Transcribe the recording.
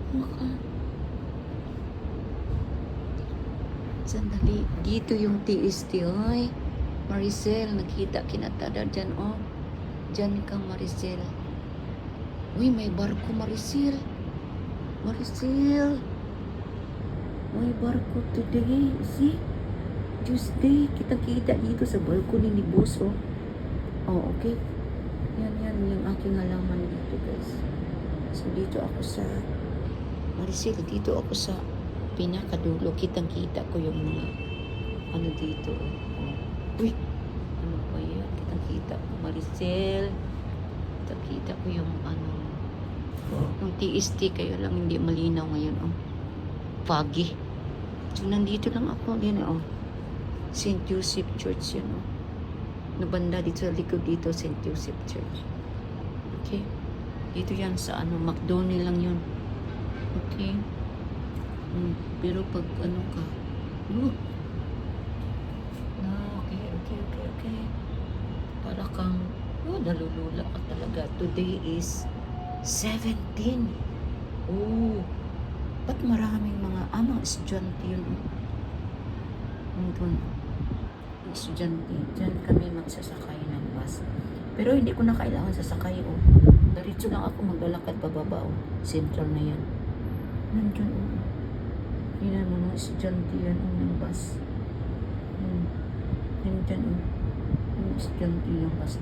Maka. Sandali. Dito yung TST. Ay, Maricel, nakita kinatada dyan, oh. Dyan kang Maricel. Uy, may barko, Maricel. Maricel. May barko today. See? Tuesday. Kita-kita dito sa balcony ni boss, oh. Oh, okay. Yan yung aking halaman dito, guys. So, dito ako sa Maricel, dito ako sa pinakadulo. Kitang-kita ko yung mga ano dito. Oh. Uy, ano ba yan? Kitang-kita ko, Maricel. Kitang-kita ko yung ano, yung TST, kayo lang hindi malinaw ngayon, oh. Foggy. So, nandito lang ako. Yan, oh. St. Joseph Church yun, oh. Nabanda dito sa likod dito, St. Joseph Church. Okay? Dito yan sa ano, McDonald's lang yun. Okay? Pero pag ano ka, okay. Para kang, nalulula ka talaga. Today is 17. Oh, ba't maraming mga estudyante yun? Doon. Estudyante. Diyan kami magsasakay ng bus. Pero hindi ko na kailangan sasakay, oh. Diretso lang ako maglalakad pababa, oh. Central na yan. Nandyan, oh. Tingnan mo na, estudyante yan, oh, ng bus. Nandyan, oh. Yung estudyante yung bus.